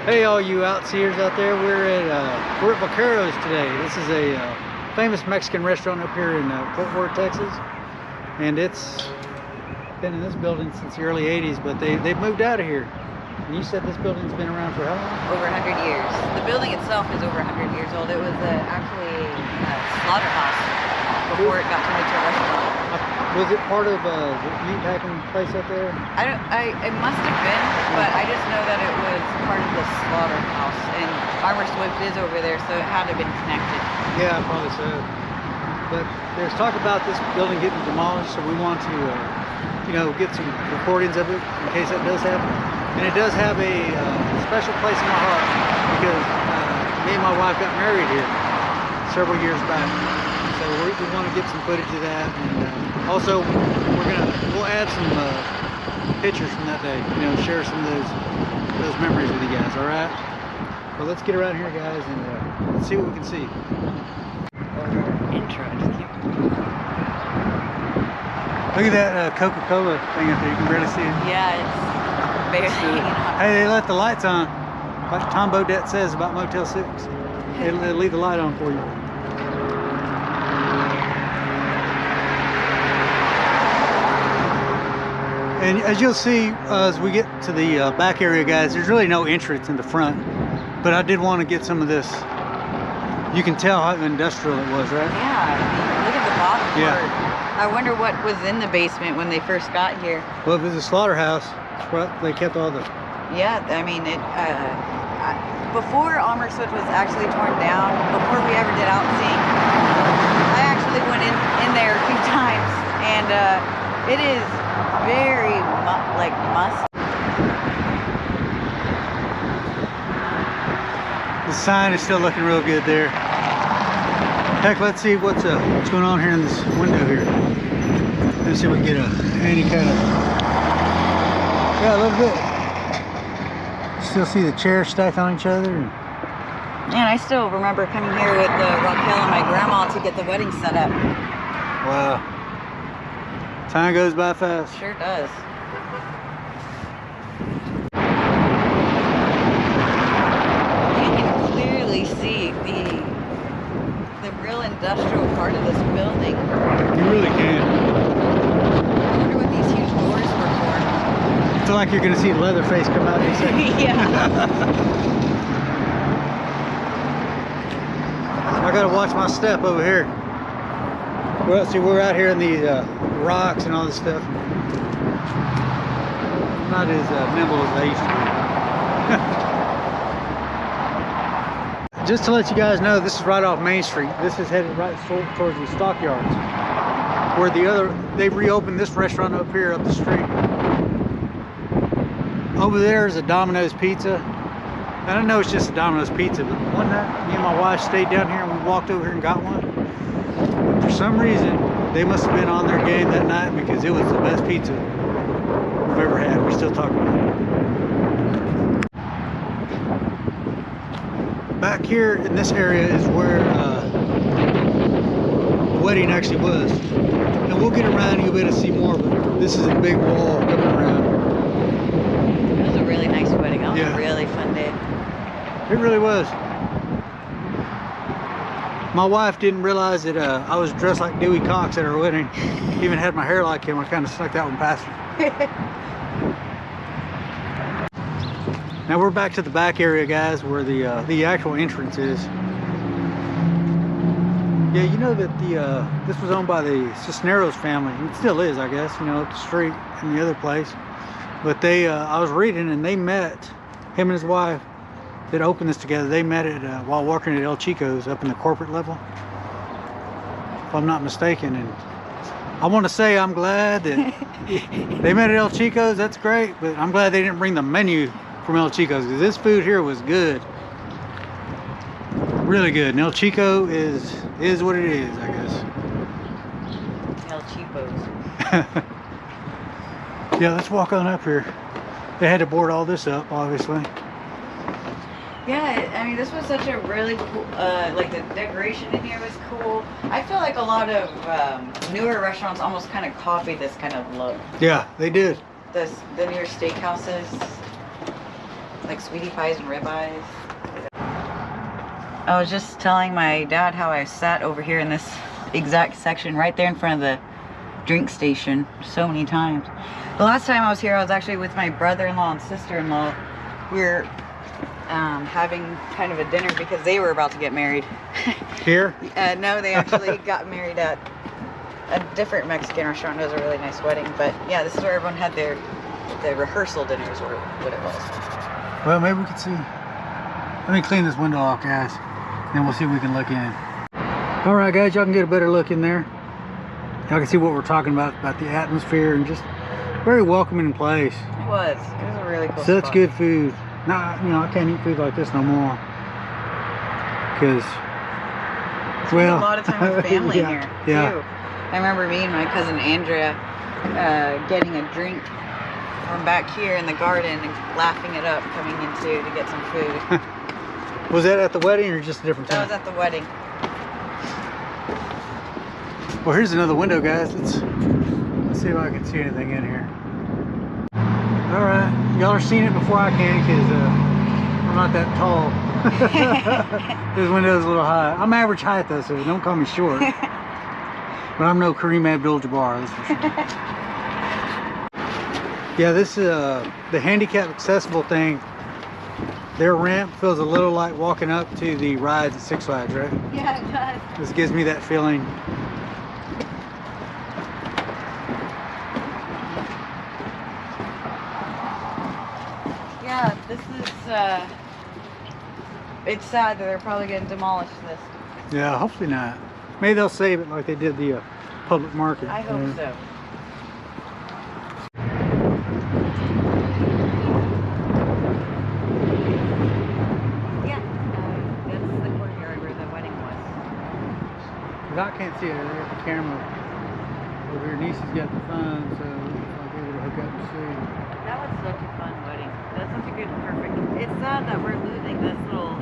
Hey, all you outseers out there! We're at Vaqueros today. This is a famous Mexican restaurant up here in Fort Worth, Texas, and it's been in this building since the early '80s. But they've moved out of here. And you said this building's been around for how long? Over 100 years. The building itself is over 100 years old. It was actually a slaughterhouse before it got turned into a restaurant. Was it part of the meat packing place up there? It must have been, but I just know that it was part of the slaughterhouse, and Farmer Swift is over there, so it had to have been connected. Yeah, probably so. But there's talk about this building getting demolished, so we want to, get some recordings of it in case that does happen. And it does have a special place in my heart because me and my wife got married here several years back. So we want to get some footage of that, and also we'll add some pictures from that day. Share some of those memories with you guys. All right. Well, let's get around here, guys, and let's see what we can see. Intro. Look at that Coca-Cola thing up there. You can barely see it. Yeah, it's barely hanging on. Hey, they left the lights on. Like Tom Bodette says about Motel 6. They'll leave the light on for you. And as you'll see, as we get to the back area, guys, there's really no entrance in the front. But I did want to get some of this. You can tell how industrial it was, right? Yeah, look at the bottom part. Yeah. I wonder what was in the basement when they first got here. Well, if it was a slaughterhouse, they kept all the... Yeah, I mean, before Almer Swift was actually torn down, before we ever did Outseeing, I actually went in there a few times, and it is very musty. The sign is still looking real good there. Heck, let's see what's going on here in this window here. Let's see if we can get any kind of... Yeah, a little bit. Still see the chairs stacked on each other. And I still remember coming here with Raquel and my grandma to get the wedding set up. Wow. Time goes by fast. Sure does. You can clearly see the real industrial part of this building. You really can. I wonder what these huge doors were for. I feel like you're going to see Leatherface come out in a second. Yeah. I got to watch my step over here. Well, see, we're out here in the rocks and all this stuff. I'm not as nimble as I used to be. Just to let you guys know, this is right off Main Street. This is headed right towards the stockyards, where they reopened this restaurant up here up the street. Over there is a Domino's Pizza. And I know it's just a Domino's Pizza, but one night me and my wife stayed down here and we walked over here and got one. For some reason, they must have been on their game that night because it was the best pizza we've ever had. We still talk about it. Back here in this area is where the wedding actually was. And we'll get around and you'll be able to see more, but this is a big wall coming around. It was a really nice wedding. That was a really fun day. It really was. My wife didn't realize that I was dressed like Dewey Cox at her wedding. Even had my hair like him. I kind of snuck that one past her. Now we're back to the back area, guys, where the actual entrance is. Yeah, you know that this was owned by the Cisneros family. And it still is, I guess, up the street in the other place. But I was reading, and they met, him and his wife, that opened this together. They met while working at El Chico's up in the corporate level, if I'm not mistaken. And I want to say I'm glad that they met at El Chico's. That's great, but I'm glad they didn't bring the menu from El Chico's, because this food here was good, really good. And El Chico is what it is, I guess. El Chipos. Yeah, let's walk on up here. They had to board all this up, obviously. Yeah, I mean, this was such a really cool, like the decoration in here was cool. I feel like a lot of newer restaurants almost kind of copied this kind of look. Yeah, they did. The newer steakhouses. like sweetie pies and ribeyes. I was just telling my dad how I sat over here in this exact section right there in front of the drink station so many times. The last time I was here, I was actually with my brother-in-law and sister-in-law. We were having kind of a dinner because they were about to get married. Here? No, they actually got married at a different Mexican restaurant. It was a really nice wedding. But yeah, this is where everyone had their rehearsal dinners, or what it was. Well, maybe we could see. Let me clean this window off, guys. Then we'll see if we can look in. All right, guys, y'all can get a better look in there. Y'all can see what we're talking about the atmosphere, and just very welcoming place. It was a really cool Such spot. good food. Nah, you know, I can't eat food like this no more. Because, well, a lot of time with family yeah, here, yeah. too. I remember me and my cousin Andrea getting a drink from back here in the garden and laughing it up, coming into to get some food. Was that at the wedding or just a different time? That was at the wedding. Well, here's another window, guys. Let's see if I can see anything in here. All right, y'all are seeing it before I can, because I'm not that tall. This window's a little high. I'm average height though, so don't call me short. But I'm no Kareem Abdul-Jabbar, that's for sure. Yeah, this the handicap accessible thing. Their ramp feels a little like walking up to the rides at Six Flags, right? Yeah, it does. This gives me that feeling. Yeah, this is, it's sad that they're probably going to demolish this. Yeah, hopefully not. Maybe they'll save it like they did the public market. I hope so. Yeah, that's the courtyard where the wedding was. But I can't see it. They got the camera over here. Niecy's got the phone, so I'll be able to hook up and see. That was such a fun wedding. That's such a good, perfect. It's sad that we're losing this little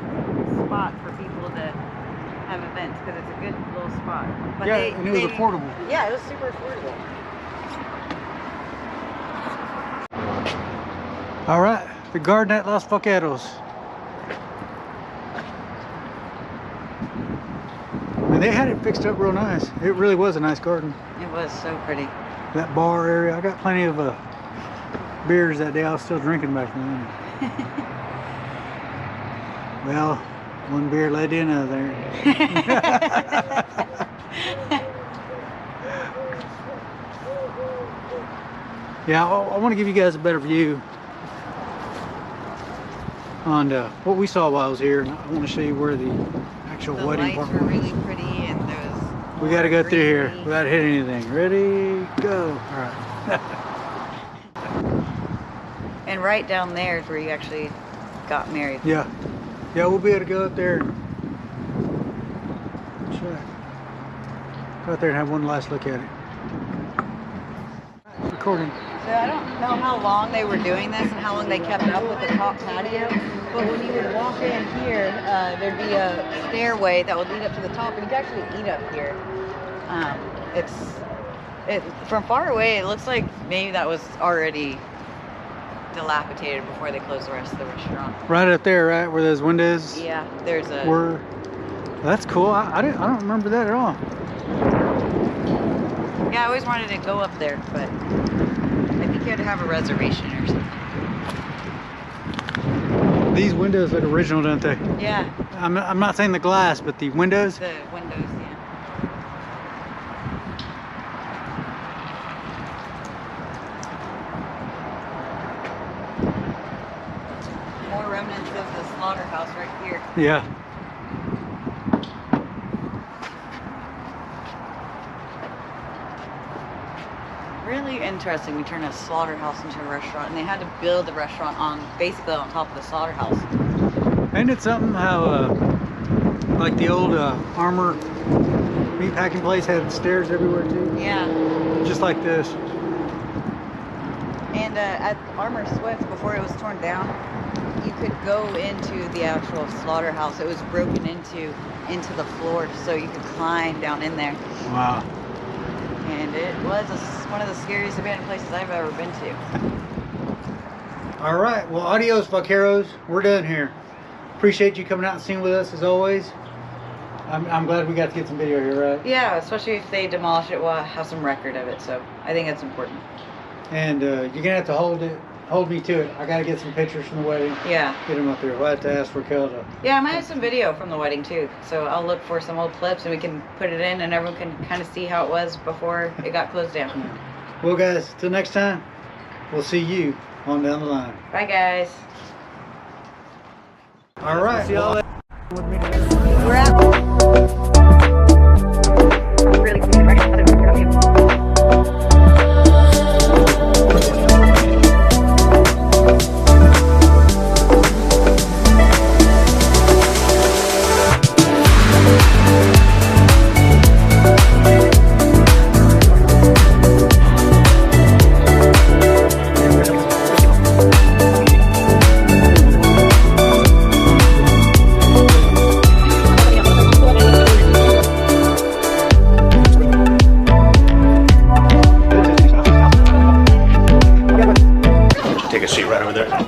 spot for people to have events, because it's a good little spot. But Yeah, and it was affordable. Yeah, it was super affordable. All right, the garden at Los Vaqueros. And they had it fixed up real nice. It really was a nice garden. It was so pretty. That bar area, I got plenty of beers that day. I was still drinking back then. Well, one beer led to another. Yeah, I want to give you guys a better view on what we saw while I was here. And I want to show you where the actual The wedding lights part were was. really pretty, and those. We got to go through here greenery. without hitting anything. Ready, go. All right. And right down there is where you actually got married. Yeah. Yeah, we'll be able to go up there and check. Go out there and have one last look at it. Recording. So I don't know how long they were doing this and how long they kept up with the top patio, but when you would walk in here, there'd be a stairway that would lead up to the top, and you could actually eat up here. From far away, it looks like maybe that was already dilapidated before they closed the rest of the restaurant. Right up there, right where those windows Yeah, there's a. were. That's cool. I don't remember that at all. Yeah, I always wanted to go up there, but I think you had to have a reservation or something. These windows look original, don't they? Yeah, I'm not saying the glass, but the windows. the windows, yeah. More remnants of the slaughterhouse right here. Yeah. Really interesting. We turned a slaughterhouse into a restaurant, and they had to build the restaurant basically on top of the slaughterhouse. Ain't it something how, like the old Armor meatpacking place had stairs everywhere too? Yeah. Just like this. And at Armor Swift, before it was torn down, you could go into the actual slaughterhouse. It was broken into the floor, so you could climb down in there. Wow. And it was one of the scariest abandoned places I've ever been to. All right. Well, adios, Vaqueros. We're done here. Appreciate you coming out and seeing with us as always. I'm glad we got to get some video here, right? Yeah, especially if they demolish it, we'll have some record of it. So I think that's important. And you're gonna have to hold me to it. I gotta get some pictures from the wedding. Yeah. Get them up there. We'll have to ask Raquel to. Yeah, I might have some video from the wedding too. So I'll look for some old clips and we can put it in and everyone can kind of see how it was before it got closed down. Well, guys, till next time, we'll see you on down the line. Bye, guys. All right. See y'all later. We're out. Really good, right? Take a seat right over there.